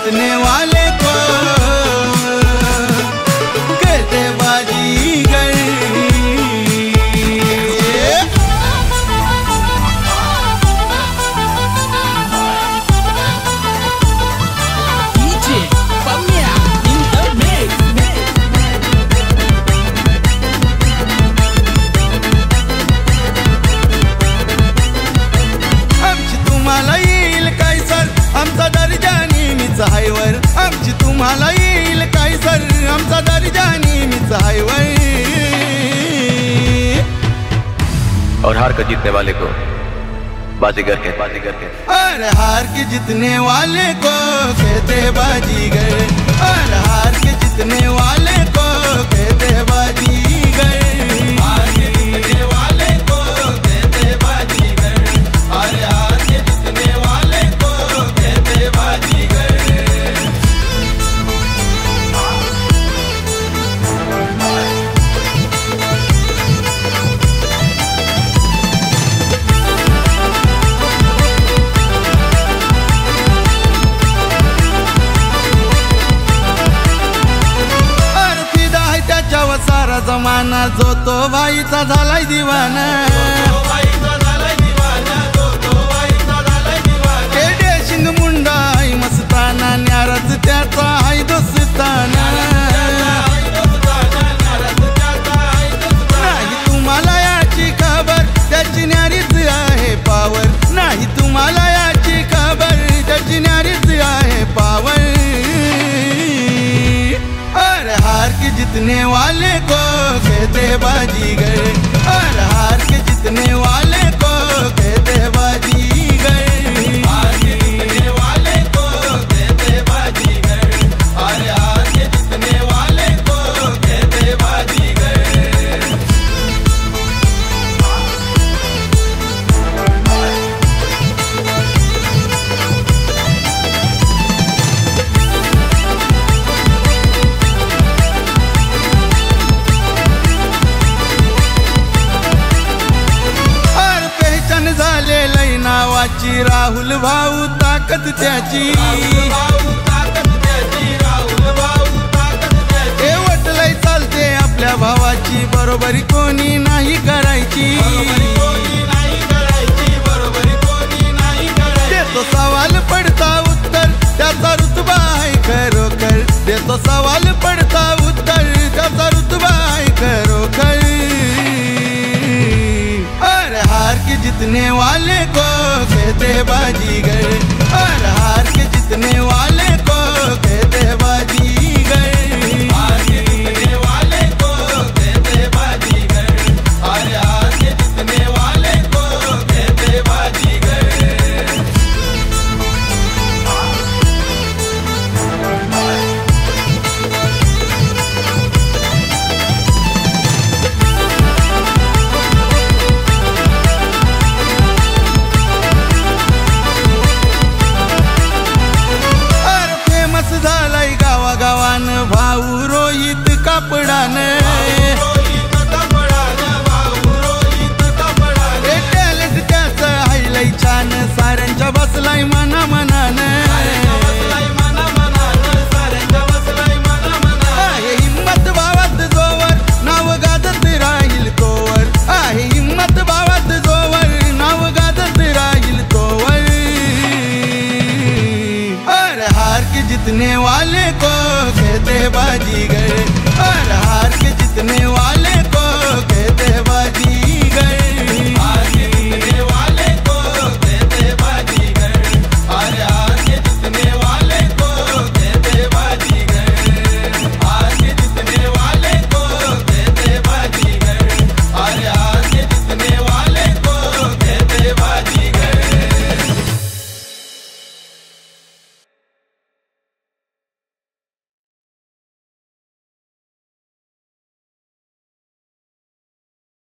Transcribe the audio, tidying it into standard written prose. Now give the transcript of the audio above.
जीतने वाले को कहते बाजीगर। आमचा दर्जा नेहमीच हायवर, आमची तुम्हाला येईल काय सर, आमचा दर्जा नेहमीच हायवर। और हार कर जीतने वाले को बाजीगर के, बाजीगर के। और हार के जीतने वाले को कहते बाजीगर, और हार के जीतने वाले को कहते बाजीगर। हार के जीतने वाले को कहते बाजीगर, और हार के जीतने वाले को कहते बाजीगर। सारा जमाना जो तो बाईचा झालाय दिवाना, सिंग मुंडा आई मस्ताना, न्यारच त्याचा हाय दोस्ताना। नाही तुम्हाला याची खबर, त्याची न्यारीच आहे पावर, नाही तुम्हाला याची खबर, त्याची न्यारीच आहे पावर। और हार के जीतने वाले को कहते बाजीगर, और हार के जीतने वाले को कहते बाजीगर। हार के जीतने वाले को कहते बाजीगर, और हार के जीतने वाले को कहते बाजीगर। झालेलंय नावाची राहुल भाऊ ताकद त्याची, हे वटलय चालते आपल्या भावाची, बरोबरी कोणी नाही करायची। देतो सवाल पडता उत्तर, त्याचा रुतबा आहे खरोखर, देतो सवाल पडता उत्तर, त्याचा रुतबा आहे खरोखर। हार के जीतने वाले को कहते बाजीगर, और हार के जीतने वाले को कहते बाजीगर। हार के जीतने वाले को कहते बाजीगर, और हार के जीतने वाले को कहते बाजीगर। झालाय गावागावान भाऊ रोहित कापडान, टॅलेंट त्याचं हायलाय छान, साऱ्यांच्या बसलाय मना मनान। आहे हिम्मत भावात जोवर, नाव गाजत राहील तोवर, आहे हिम्मत भावात जोवर, नाव गाजत राहील तोवर। और हार के जीतने वाले को कहते बाजीगर, और